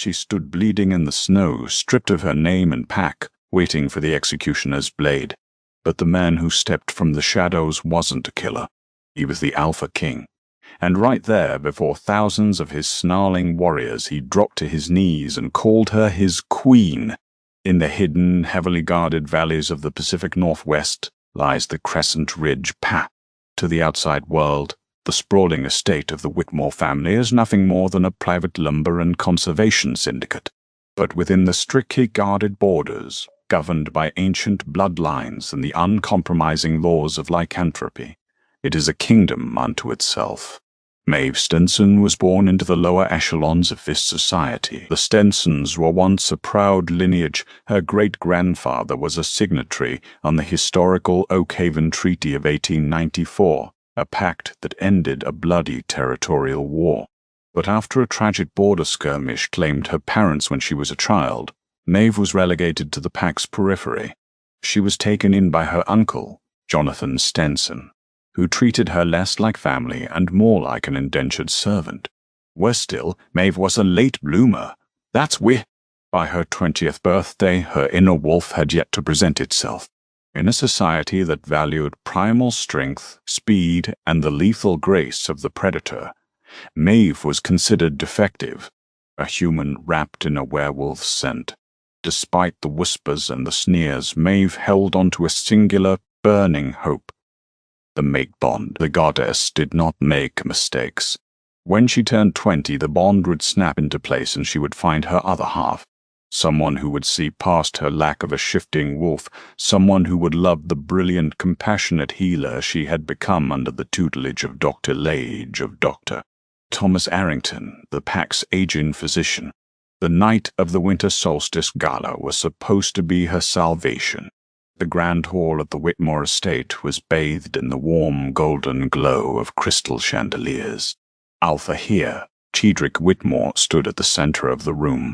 She stood bleeding in the snow, stripped of her name and pack, waiting for the executioner's blade. But the man who stepped from the shadows wasn't a killer. He was the Alpha King. And right there, before thousands of his snarling warriors, he dropped to his knees and called her his queen. In the hidden, heavily guarded valleys of the Pacific Northwest lies the Crescent Ridge Pass. To the outside world, the sprawling estate of the Whitmore family is nothing more than a private lumber and conservation syndicate. But within the strictly guarded borders, governed by ancient bloodlines and the uncompromising laws of lycanthropy, it is a kingdom unto itself. Maeve Stenson was born into the lower echelons of this society. The Stensons were once a proud lineage. Her great-grandfather was a signatory on the historical Oak Haven Treaty of 1894, a pact that ended a bloody territorial war. But after a tragic border skirmish claimed her parents when she was a child, Maeve was relegated to the pact's periphery. She was taken in by her uncle, Jonathan Stenson, who treated her less like family and more like an indentured servant. Worse still, Maeve was a late bloomer. By her 20th birthday, her inner wolf had yet to present itself. In a society that valued primal strength, speed, and the lethal grace of the predator, Maeve was considered defective, a human wrapped in a werewolf's scent. Despite the whispers and the sneers, Maeve held on to a singular, burning hope. The mate bond. The goddess did not make mistakes. When she turned 20, the bond would snap into place and she would find her other half. Someone who would see past her lack of a shifting wolf, someone who would love the brilliant, compassionate healer she had become under the tutelage of Dr. Lage of Dr. Thomas Arrington, the Pact's aging physician. The night of the winter solstice gala was supposed to be her salvation. The grand hall at the Whitmore estate was bathed in the warm golden glow of crystal chandeliers. Alpha here, Chedrick Whitmore, stood at the center of the room.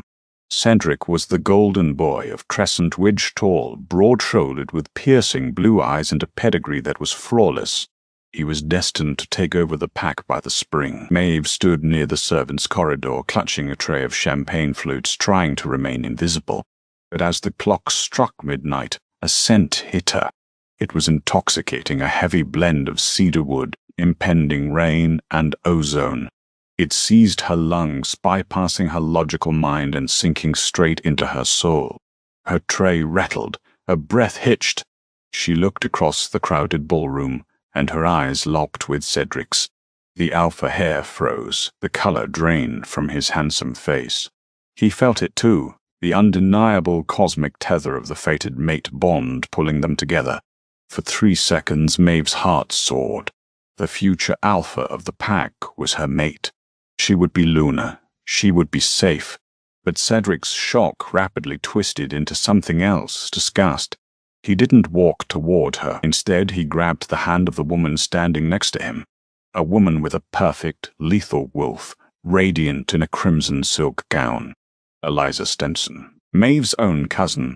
Cedric was the golden boy of Crescent Ridge, tall, broad-shouldered, with piercing blue eyes and a pedigree that was flawless. He was destined to take over the pack by the spring. Maeve stood near the servants' corridor, clutching a tray of champagne flutes, trying to remain invisible. But as the clock struck midnight, a scent hit her. It was intoxicating, a heavy blend of cedarwood, impending rain, and ozone. It seized her lungs, bypassing her logical mind and sinking straight into her soul. Her tray rattled, her breath hitched. She looked across the crowded ballroom, and her eyes locked with Cedric's. The alpha hair froze, the color drained from his handsome face. He felt it too, the undeniable cosmic tether of the fated mate bond pulling them together. For 3 seconds, Maeve's heart soared. The future alpha of the pack was her mate. She would be Luna. She would be safe. But Cedric's shock rapidly twisted into something else, disgust. He didn't walk toward her. Instead, he grabbed the hand of the woman standing next to him. A woman with a perfect, lethal wolf, radiant in a crimson silk gown. Eliza Stenson, Maeve's own cousin.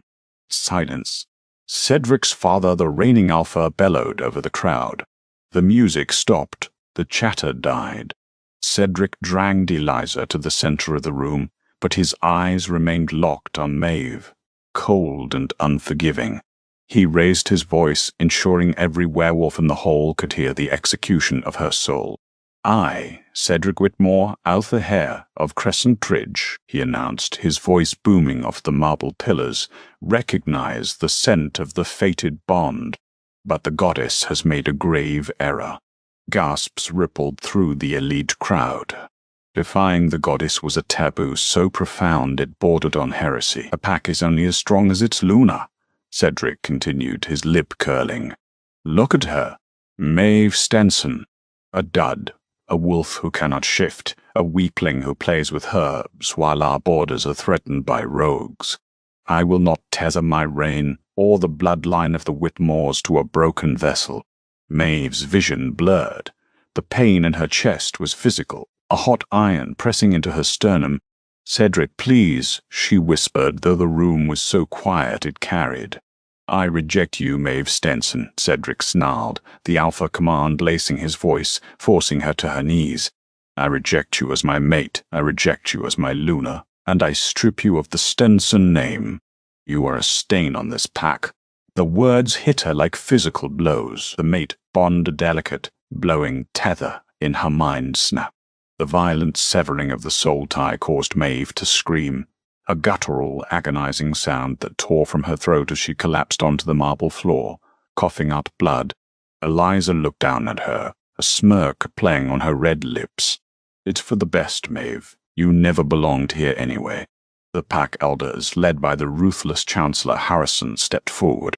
Silence. Cedric's father, the reigning alpha, bellowed over the crowd. The music stopped. The chatter died. Cedric dragged Eliza to the center of the room, but his eyes remained locked on Maeve, cold and unforgiving. He raised his voice, ensuring every werewolf in the hall could hear the execution of her soul. "I, Cedric Whitmore, Alpha Hare of Crescent Ridge," he announced, his voice booming off the marble pillars, "recognize the scent of the fated bond. But the goddess has made a grave error." Gasps rippled through the elite crowd. Defying the goddess was a taboo so profound it bordered on heresy. "A pack is only as strong as its Luna," Cedric continued, his lip curling. "Look at her. Maeve Stenson. A dud. A wolf who cannot shift, a weakling who plays with herbs while our borders are threatened by rogues. I will not tether my reign or the bloodline of the Whitmores to a broken vessel." Maeve's vision blurred. The pain in her chest was physical, a hot iron pressing into her sternum. "Cedric, please," she whispered, though the room was so quiet it carried. "I reject you, Maeve Stenson," Cedric snarled, the alpha command lacing his voice, forcing her to her knees. "I reject you as my mate. I reject you as my Luna. and I strip you of the Stenson name. You are a stain on this pack." The words hit her like physical blows, the mate bond a delicate, blowing tether in her mind snap. The violent severing of the soul tie caused Maeve to scream, a guttural, agonizing sound that tore from her throat as she collapsed onto the marble floor, coughing up blood. Eliza looked down at her, a smirk playing on her red lips. "It's for the best, Maeve. You never belonged here anyway." The pack elders, led by the ruthless Chancellor Harrison, stepped forward.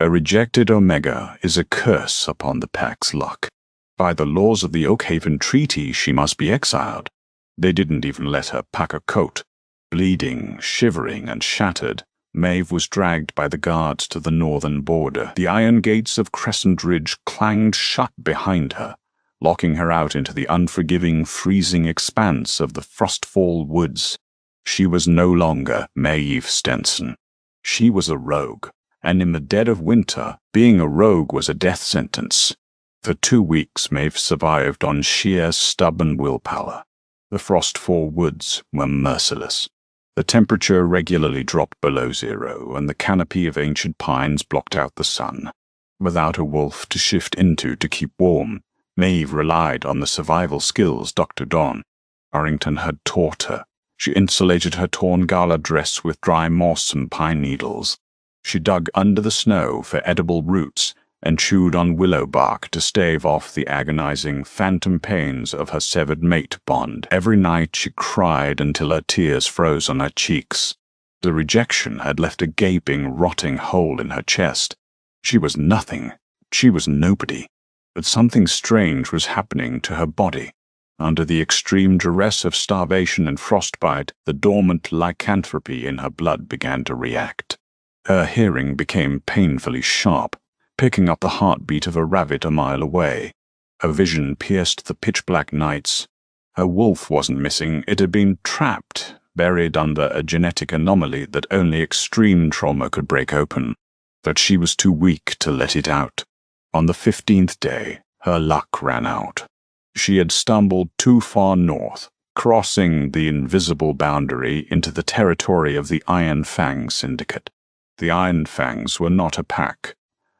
"A rejected Omega is a curse upon the pack's luck. By the laws of the Oakhaven Treaty, she must be exiled." They didn't even let her pack a coat. Bleeding, shivering, and shattered, Maeve was dragged by the guards to the northern border. The iron gates of Crescent Ridge clanged shut behind her, locking her out into the unforgiving, freezing expanse of the Frostfall Woods. She was no longer Maeve Stenson. She was a rogue, and in the dead of winter, being a rogue was a death sentence. For 2 weeks, Maeve survived on sheer, stubborn willpower. The Frostfall Woods were merciless. The temperature regularly dropped below zero, and the canopy of ancient pines blocked out the sun. Without a wolf to shift into to keep warm, Maeve relied on the survival skills Dr. Don Arrington had taught her. She insulated her torn gala dress with dry moss and pine needles. She dug under the snow for edible roots and chewed on willow bark to stave off the agonizing phantom pains of her severed mate bond. Every night she cried until her tears froze on her cheeks. The rejection had left a gaping, rotting hole in her chest. She was nothing. She was nobody. But something strange was happening to her body. Under the extreme duress of starvation and frostbite, the dormant lycanthropy in her blood began to react. Her hearing became painfully sharp, picking up the heartbeat of a rabbit a mile away. Her vision pierced the pitch-black nights. Her wolf wasn't missing. It had been trapped, buried under a genetic anomaly that only extreme trauma could break open. But she was too weak to let it out. On the 15th day, her luck ran out. She had stumbled too far north, crossing the invisible boundary into the territory of the Iron Fang Syndicate. The Iron Fangs were not a pack.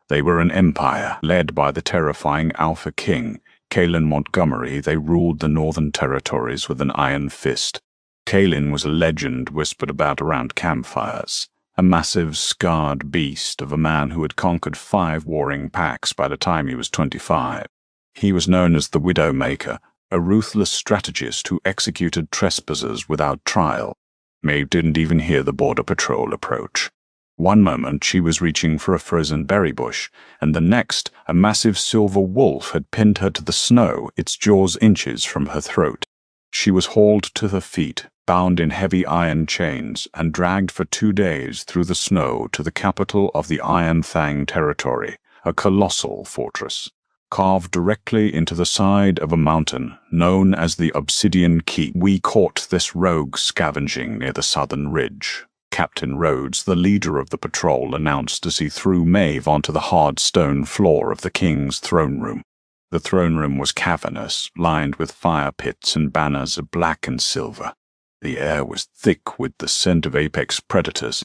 They were an empire, led by the terrifying Alpha King, Kalen Montgomery. They ruled the northern territories with an iron fist. Kalen was a legend whispered about around campfires, a massive, scarred beast of a man who had conquered 5 warring packs by the time he was 25. He was known as the Widowmaker, a ruthless strategist who executed trespassers without trial. Maeve didn't even hear the border patrol approach. One moment she was reaching for a frozen berry bush, and the next a massive silver wolf had pinned her to the snow, its jaws inches from her throat. She was hauled to her feet, bound in heavy iron chains, and dragged for 2 days through the snow to the capital of the Iron Fang territory, a colossal fortress, carved directly into the side of a mountain known as the Obsidian Keep. "We caught this rogue scavenging near the southern ridge," Captain Rhodes, the leader of the patrol, announced as he threw Maeve onto the hard stone floor of the king's throne room. The throne room was cavernous, lined with fire pits and banners of black and silver. The air was thick with the scent of apex predators.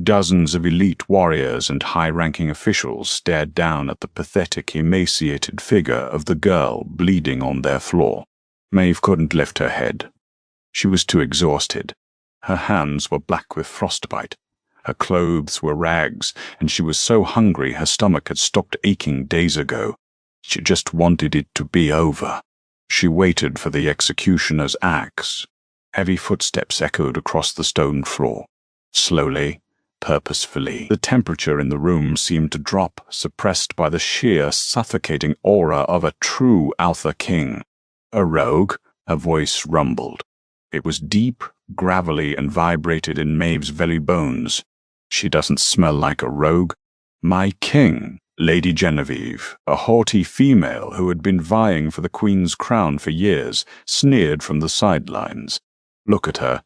Dozens of elite warriors and high-ranking officials stared down at the pathetic, emaciated figure of the girl bleeding on their floor. Maeve couldn't lift her head. She was too exhausted. Her hands were black with frostbite. Her clothes were rags, and she was so hungry her stomach had stopped aching days ago. She just wanted it to be over. She waited for the executioner's axe. Heavy footsteps echoed across the stone floor. Slowly, purposefully, the temperature in the room seemed to drop, suppressed by the sheer, suffocating aura of a true Alpha King. "A rogue?" her voice rumbled. It was deep, gravelly, and vibrated in Maeve's very bones. "She doesn't smell like a rogue." "My king," Lady Genevieve, a haughty female who had been vying for the Queen's crown for years, sneered from the sidelines. "Look at her.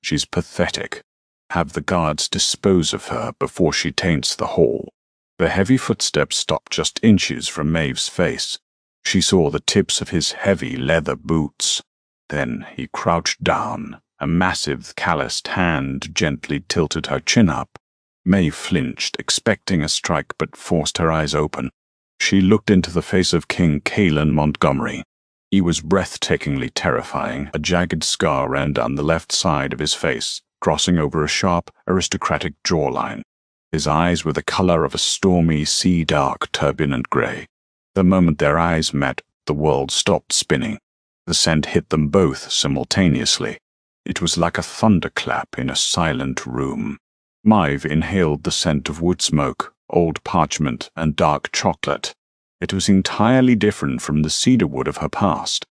She's pathetic. Have the guards dispose of her before she taints the hall." The heavy footsteps stopped just inches from Maeve's face. She saw the tips of his heavy leather boots. Then he crouched down A massive, calloused hand gently tilted her chin up. Maeve flinched, expecting a strike, but forced her eyes open. She looked into the face of King Caelan Montgomery. He was breathtakingly terrifying. A jagged scar ran down the left side of his face, crossing over a sharp, aristocratic jawline. His eyes were the color of a stormy, sea-dark, turbulent gray. The moment their eyes met, the world stopped spinning. The scent hit them both simultaneously. It was like a thunderclap in a silent room. Maeve inhaled the scent of wood smoke, old parchment, and dark chocolate. It was entirely different from the cedarwood of her past.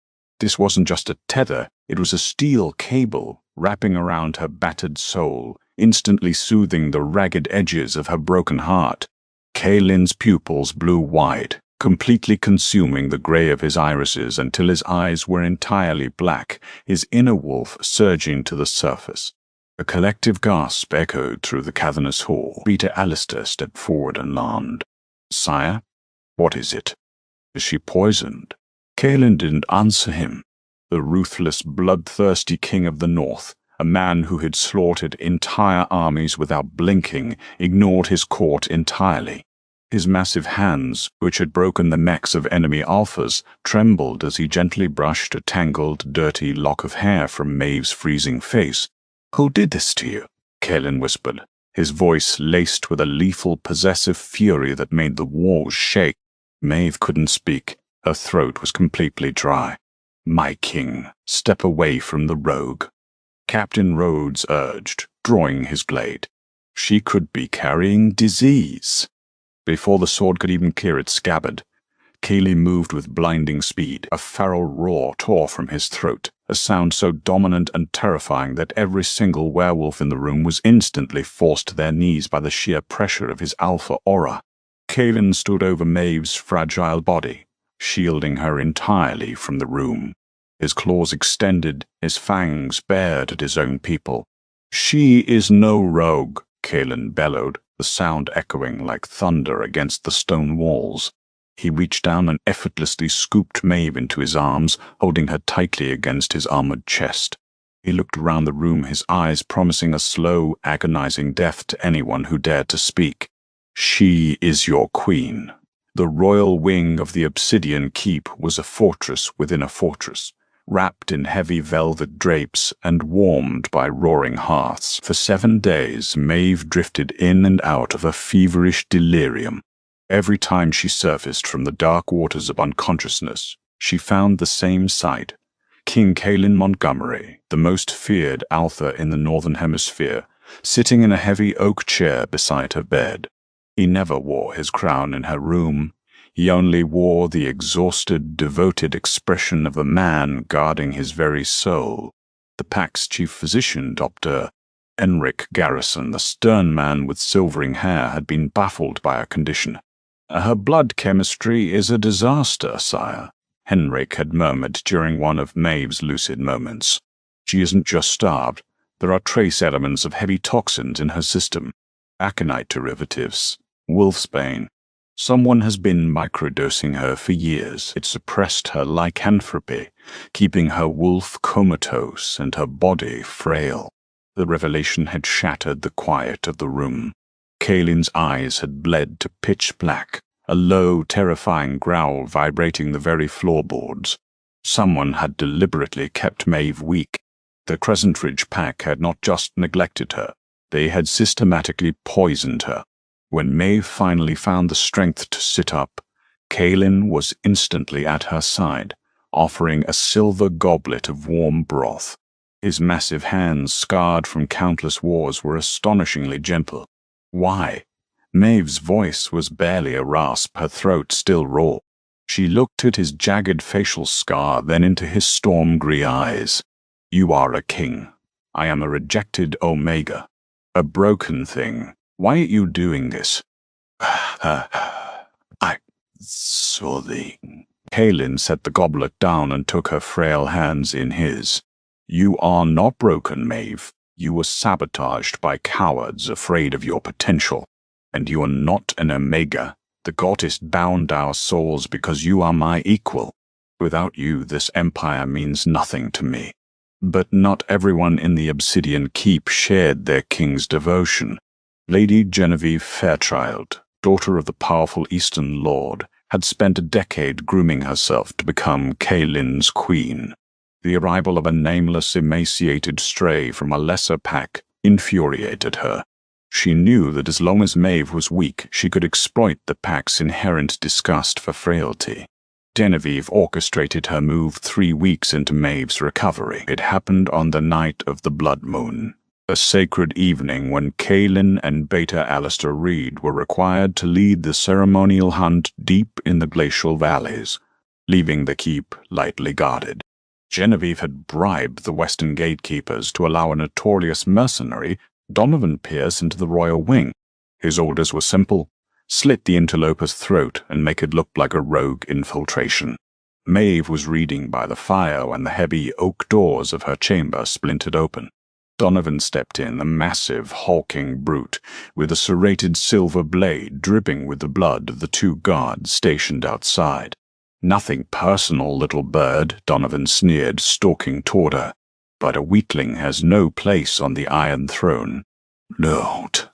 This wasn't just a tether, it was a steel cable wrapping around her battered soul, instantly soothing the ragged edges of her broken heart. Caelan's pupils blew wide, completely consuming the gray of his irises until his eyes were entirely black, his inner wolf surging to the surface. A collective gasp echoed through the cavernous hall. Peter Alistair stepped forward and leaned. "Sire, what is it? Is she poisoned?" Caelan didn't answer him. The ruthless, bloodthirsty king of the north, a man who had slaughtered entire armies without blinking, ignored his court entirely. His massive hands, which had broken the necks of enemy alphas, trembled as he gently brushed a tangled, dirty lock of hair from Maeve's freezing face. "Who did this to you?" Caelan whispered, his voice laced with a lethal, possessive fury that made the walls shake. Maeve couldn't speak. Her throat was completely dry. "My king, step away from the rogue," Captain Rhodes urged, drawing his blade. She could be carrying disease. Before the sword could even clear its scabbard, Caelan moved with blinding speed. A feral roar tore from his throat, a sound so dominant and terrifying that every single werewolf in the room was instantly forced to their knees by the sheer pressure of his alpha aura. Caelan stood over Maeve's fragile body, shielding her entirely from the room. His claws extended, his fangs bared at his own people. "She is no rogue," Caelan bellowed, the sound echoing like thunder against the stone walls. He reached down and effortlessly scooped Maeve into his arms, holding her tightly against his armored chest. He looked around the room, his eyes promising a slow, agonizing death to anyone who dared to speak. "She is your queen." The royal wing of the Obsidian Keep was a fortress within a fortress, wrapped in heavy velvet drapes and warmed by roaring hearths. For 7 days, Maeve drifted in and out of a feverish delirium. Every time she surfaced from the dark waters of unconsciousness, she found the same sight. King Caelan Montgomery, the most feared alpha in the Northern Hemisphere, sitting in a heavy oak chair beside her bed. He never wore his crown in her room. He only wore the exhausted, devoted expression of a man guarding his very soul. The pack's chief physician, Dr. Enric Garrison, the stern man with silvering hair, had been baffled by her condition. "Her blood chemistry is a disaster, sire," Henrik had murmured during one of Maeve's lucid moments. "She isn't just starved. There are trace elements of heavy toxins in her system. Aconite derivatives, wolfsbane. Someone has been microdosing her for years. It suppressed her lycanthropy, keeping her wolf comatose and her body frail." The revelation had shattered the quiet of the room. Caelan's eyes had bled to pitch black, a low, terrifying growl vibrating the very floorboards. Someone had deliberately kept Maeve weak. The Crescent Ridge pack had not just neglected her, they had systematically poisoned her. When Maeve finally found the strength to sit up, Caelan was instantly at her side, offering a silver goblet of warm broth. His massive hands, scarred from countless wars, were astonishingly gentle. "Why?" Maeve's voice was barely a rasp, her throat still raw. She looked at his jagged facial scar, then into his storm-grey eyes. "You are a king. I am a rejected Omega. A broken thing. Why are you doing this?" "I saw thee." Caelan set the goblet down and took her frail hands in his. "You are not broken, Maeve. You were sabotaged by cowards afraid of your potential. And you are not an Omega. The goddess bound our souls because you are my equal. Without you, this empire means nothing to me." But not everyone in the Obsidian Keep shared their king's devotion. Lady Genevieve Fairchild, daughter of the powerful Eastern Lord, had spent a decade grooming herself to become Kaylin's queen. The arrival of a nameless, emaciated stray from a lesser pack infuriated her. She knew that as long as Maeve was weak, she could exploit the pack's inherent disgust for frailty. Genevieve orchestrated her move 3 weeks into Maeve's recovery. It happened on the night of the blood moon, a sacred evening when Kaylin and Beta Alistair Reed were required to lead the ceremonial hunt deep in the glacial valleys, leaving the keep lightly guarded. Genevieve had bribed the western gatekeepers to allow a notorious mercenary, Donovan Pierce, into the royal wing. His orders were simple: slit the interloper's throat and make it look like a rogue infiltration. Maeve was reading by the fire when the heavy oak doors of her chamber splintered open. Donovan stepped in, a massive, hulking brute, with a serrated silver blade dripping with the blood of the 2 guards stationed outside. "Nothing personal, little bird," Donovan sneered, stalking toward her. "But a weakling has no place on the Iron Throne." "Don't.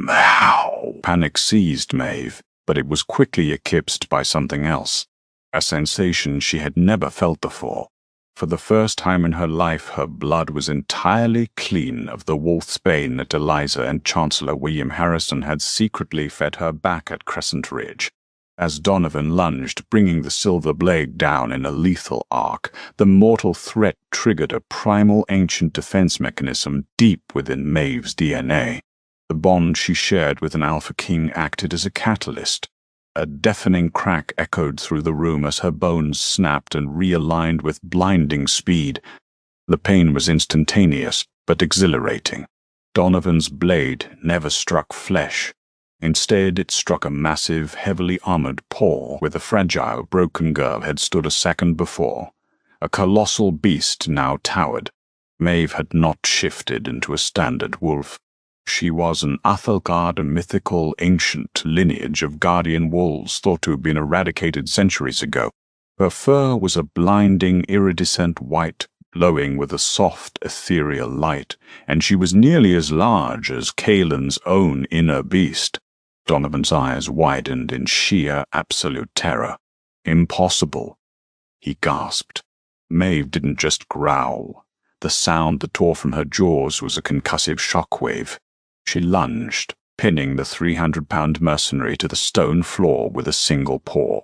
How?" Panic seized Maeve, but it was quickly eclipsed by something else, a sensation she had never felt before. For the first time in her life, her blood was entirely clean of the wolfsbane that Eliza and Chancellor William Harrison had secretly fed her back at Crescent Ridge. As Donovan lunged, bringing the silver blade down in a lethal arc, the mortal threat triggered a primal ancient defense mechanism deep within Maeve's DNA. The bond she shared with an Alpha King acted as a catalyst. A deafening crack echoed through the room as her bones snapped and realigned with blinding speed. The pain was instantaneous, but exhilarating. Donovan's blade never struck flesh. Instead, it struck a massive, heavily armored paw where the fragile, broken girl had stood a second before. A colossal beast now towered. Maeve had not shifted into a standard wolf. She was an Athelgard, a mythical, ancient lineage of guardian wolves thought to have been eradicated centuries ago. Her fur was a blinding, iridescent white, glowing with a soft, ethereal light, and she was nearly as large as Kaylin's own inner beast. Donovan's eyes widened in sheer, absolute terror. "Impossible," he gasped. Maeve didn't just growl. The sound that tore from her jaws was a concussive shockwave. She lunged, pinning the 300-pound mercenary to the stone floor with a single paw.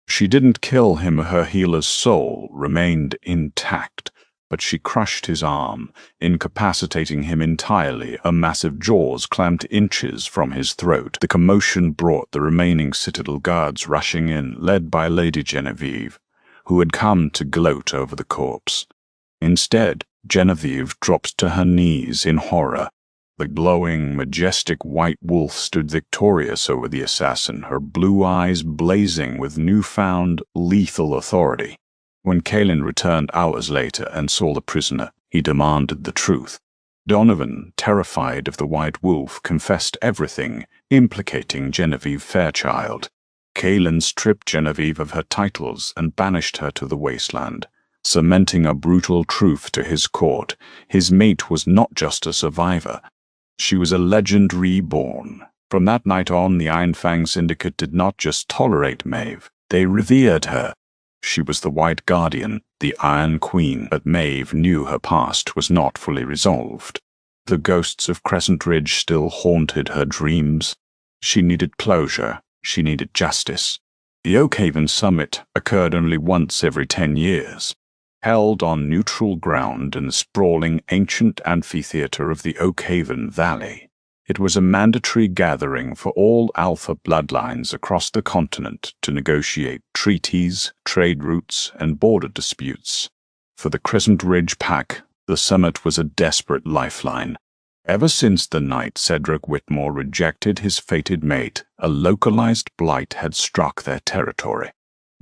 She didn't kill him. Her healer's soul remained intact, but she crushed his arm, incapacitating him entirely. Her massive jaws clamped inches from his throat. The commotion brought the remaining Citadel guards rushing in, led by Lady Genevieve, who had come to gloat over the corpse. Instead, Genevieve dropped to her knees in horror. The glowing, majestic white wolf stood victorious over the assassin, her blue eyes blazing with newfound, lethal authority. When Kaylin returned hours later and saw the prisoner, he demanded the truth. Donovan, terrified of the white wolf, confessed everything, implicating Genevieve Fairchild. Kaylin stripped Genevieve of her titles and banished her to the wasteland, cementing a brutal truth to his court. His mate was not just a survivor. She was a legend reborn. From that night on, the Iron Fang Syndicate did not just tolerate Maeve, they revered her. She was the White Guardian, the Iron Queen, but Maeve knew her past was not fully resolved. The ghosts of Crescent Ridge still haunted her dreams. She needed closure. She needed justice. The Oakhaven Summit occurred only once every 10 years. Held on neutral ground in the sprawling ancient amphitheater of the Oakhaven Valley, it was a mandatory gathering for all Alpha bloodlines across the continent to negotiate treaties, trade routes, and border disputes. For the Crescent Ridge Pack, the summit was a desperate lifeline. Ever since the night Cedric Whitmore rejected his fated mate, a localized blight had struck their territory.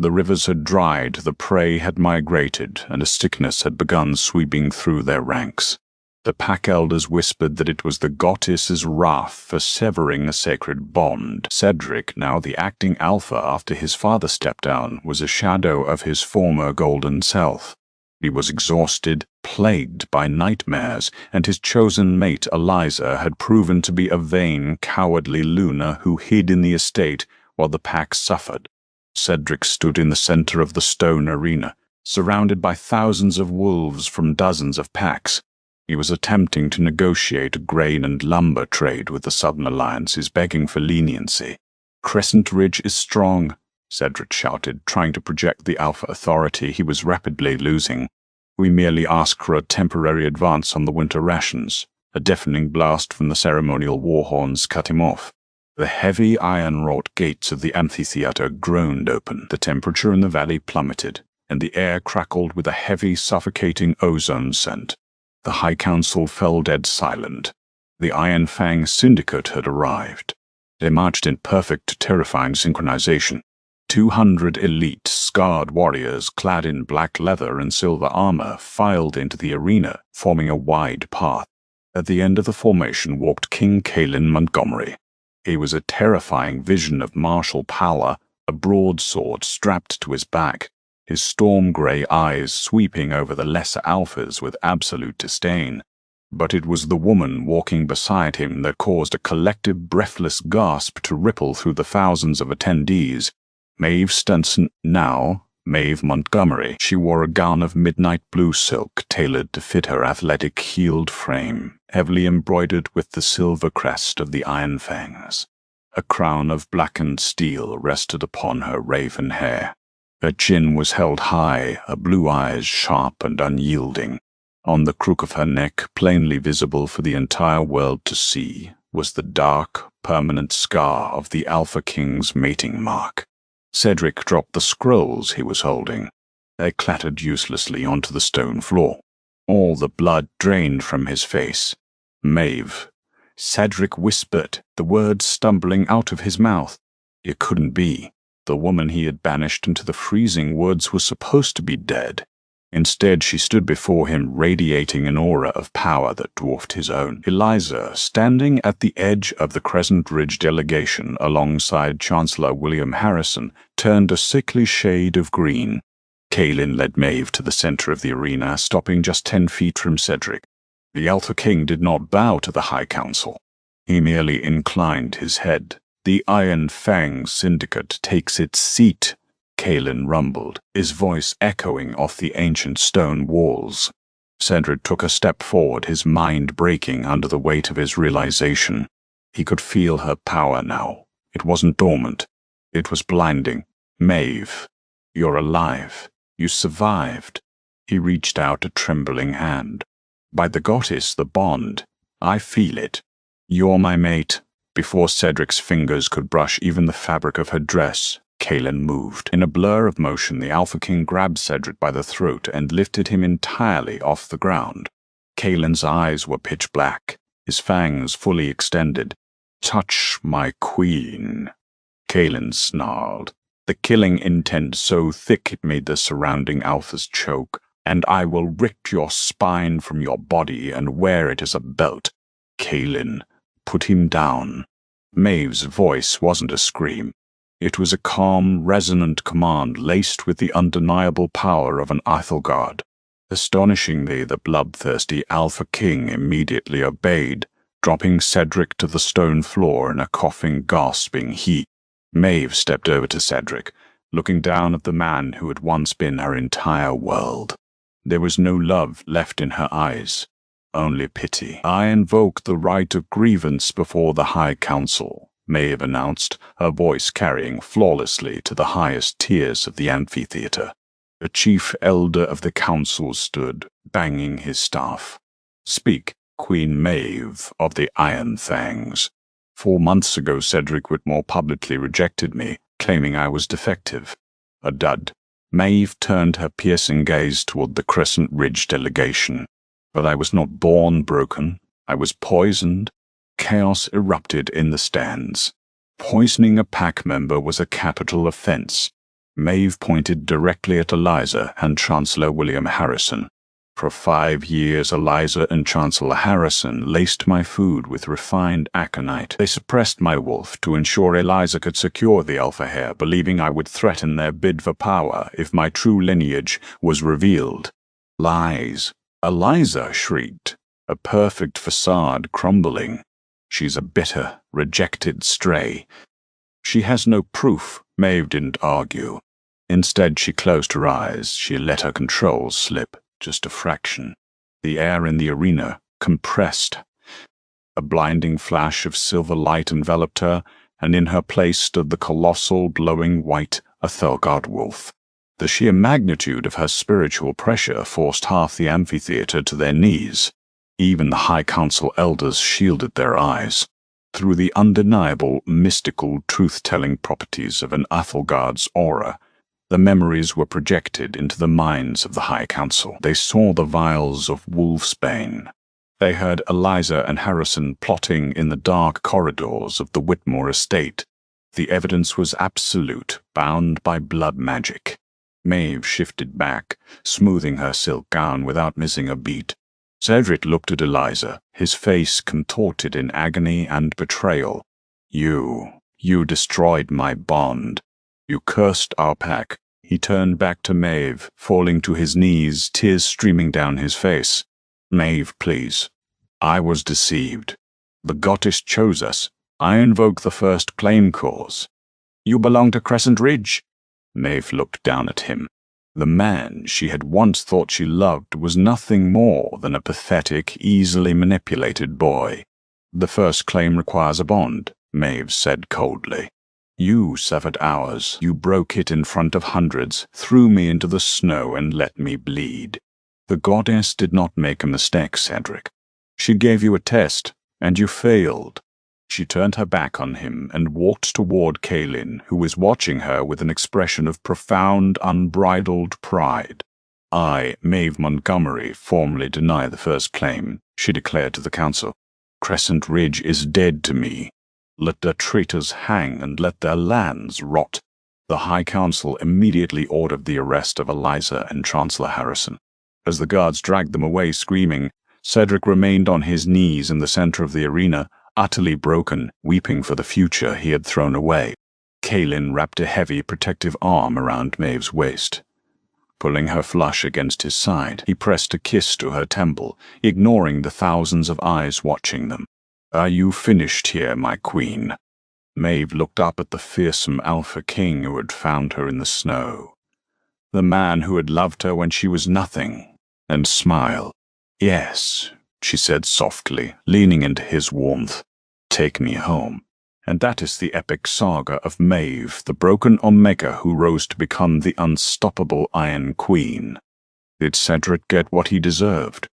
The rivers had dried, the prey had migrated, and a sickness had begun sweeping through their ranks. The pack elders whispered that it was the goddess's wrath for severing a sacred bond. Cedric, now the acting alpha after his father stepped down, was a shadow of his former golden self. He was exhausted, plagued by nightmares, and his chosen mate Eliza had proven to be a vain, cowardly Luna who hid in the estate while the pack suffered. Cedric stood in the center of the stone arena, surrounded by thousands of wolves from dozens of packs. He was attempting to negotiate a grain and lumber trade with the Southern Alliances, begging for leniency. "Crescent Ridge is strong," Cedric shouted, trying to project the alpha authority he was rapidly losing. "We merely ask for a temporary advance on the winter rations." A deafening blast from the ceremonial war horns cut him off. The heavy iron-wrought gates of the amphitheater groaned open. The temperature in the valley plummeted, and the air crackled with a heavy, suffocating ozone scent. The High Council fell dead silent. The Iron Fang Syndicate had arrived. They marched in perfect, terrifying synchronization. 200 elite, scarred warriors clad in black leather and silver armor filed into the arena, forming a wide path. At the end of the formation walked King Kalen Montgomery. He was a terrifying vision of martial power, a broadsword strapped to his back, his storm-gray eyes sweeping over the lesser alphas with absolute disdain. But it was the woman walking beside him that caused a collective breathless gasp to ripple through the thousands of attendees. Maeve Stenson, now Maeve Montgomery. She wore a gown of midnight blue silk tailored to fit her athletic, heeled frame, heavily embroidered with the silver crest of the Iron Fangs. A crown of blackened steel rested upon her raven hair. Her chin was held high, her blue eyes sharp and unyielding. On the crook of her neck, plainly visible for the entire world to see, was the dark, permanent scar of the Alpha King's mating mark. Cedric dropped the scrolls he was holding. They clattered uselessly onto the stone floor. All the blood drained from his face. "Maeve." Cedric whispered, the words stumbling out of his mouth. It couldn't be. The woman he had banished into the freezing woods was supposed to be dead. Instead, she stood before him, radiating an aura of power that dwarfed his own. Eliza, standing at the edge of the Crescent Ridge delegation alongside Chancellor William Harrison, turned a sickly shade of green. Kalen led Maeve to the center of the arena, stopping just 10 feet from Cedric. The Alpha King did not bow to the High Council. He merely inclined his head. "The Iron Fang Syndicate takes its seat," Kalen rumbled, his voice echoing off the ancient stone walls. Cedric took a step forward, his mind breaking under the weight of his realization. He could feel her power now. It wasn't dormant. It was blinding. "Maeve, you're alive. You survived." He reached out a trembling hand. "By the goddess, the bond. I feel it. You're my mate." Before Cedric's fingers could brush even the fabric of her dress, Kalen moved. In a blur of motion, the Alpha King grabbed Cedric by the throat and lifted him entirely off the ground. Kalen's eyes were pitch black, his fangs fully extended. "Touch my queen," Kalen snarled, the killing intent so thick it made the surrounding alphas choke. "And I will rip your spine from your body and wear it as a belt." "Kalen, put him down." Maeve's voice wasn't a scream. It was a calm, resonant command laced with the undeniable power of an Aethelgard. Astonishingly, the bloodthirsty Alpha King immediately obeyed, dropping Cedric to the stone floor in a coughing, gasping heap. Maeve stepped over to Cedric, looking down at the man who had once been her entire world. There was no love left in her eyes. Only pity. "I invoke the right of grievance before the High Council," Maeve announced, her voice carrying flawlessly to the highest tiers of the amphitheater. The chief elder of the council stood, banging his staff. "Speak, Queen Maeve of the Iron Fangs. 4 months ago, Cedric Whitmore publicly rejected me, claiming I was defective." A dud. Maeve turned her piercing gaze toward the Crescent Ridge delegation. "But I was not born broken. I was poisoned." Chaos erupted in the stands. Poisoning a pack member was a capital offense. Maeve pointed directly at Eliza and Chancellor William Harrison. For 5 years, Eliza and Chancellor Harrison laced my food with refined aconite. They suppressed my wolf to ensure Eliza could secure the alpha hair, believing I would threaten their bid for power if my true lineage was revealed. Lies. Eliza shrieked, a perfect facade crumbling. She's a bitter, rejected stray. She has no proof, Maeve didn't argue. Instead, she closed her eyes. She let her control slip. Just a fraction. The air in the arena compressed. A blinding flash of silver light enveloped her, and in her place stood the colossal, glowing white Athelgard wolf. The sheer magnitude of her spiritual pressure forced half the amphitheater to their knees. Even the High Council elders shielded their eyes. Through the undeniable, mystical, truth-telling properties of an Athelgard's aura, the memories were projected into the minds of the High Council. They saw the vials of wolfsbane. They heard Eliza and Harrison plotting in the dark corridors of the Whitmore estate. The evidence was absolute, bound by blood magic. Maeve shifted back, smoothing her silk gown without missing a beat. Cedric looked at Eliza, his face contorted in agony and betrayal. You destroyed my bond. You cursed our pack. He turned back to Maeve, falling to his knees, tears streaming down his face. Maeve, please. I was deceived. The goddess chose us. I invoke the first claim cause. You belong to Crescent Ridge. Maeve looked down at him. The man she had once thought she loved was nothing more than a pathetic, easily manipulated boy. The first claim requires a bond, Maeve said coldly. You severed ours. You broke it in front of hundreds, threw me into the snow, and let me bleed. The goddess did not make a mistake, Cedric. She gave you a test, and you failed. She turned her back on him and walked toward Kaelin, who was watching her with an expression of profound, unbridled pride. I, Maeve Montgomery, formally deny the first claim, she declared to the council. Crescent Ridge is dead to me. Let their traitors hang and let their lands rot. The High Council immediately ordered the arrest of Eliza and Chancellor Harrison. As the guards dragged them away screaming, Cedric remained on his knees in the center of the arena, utterly broken, weeping for the future he had thrown away. Kaelin wrapped a heavy protective arm around Maeve's waist. Pulling her flush against his side, he pressed a kiss to her temple, ignoring the thousands of eyes watching them. Are you finished here, my queen? Maeve looked up at the fearsome Alpha King who had found her in the snow. The man who had loved her when she was nothing, and smiled. Yes, she said softly, leaning into his warmth. Take me home. And that is the epic saga of Maeve, the broken Omega who rose to become the unstoppable Iron Queen. Did Cedric get what he deserved?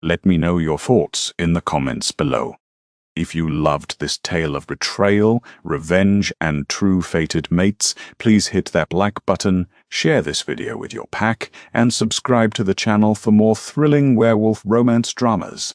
Let me know your thoughts in the comments below. If you loved this tale of betrayal, revenge, and true fated mates, please hit that like button, share this video with your pack, and subscribe to the channel for more thrilling werewolf romance dramas.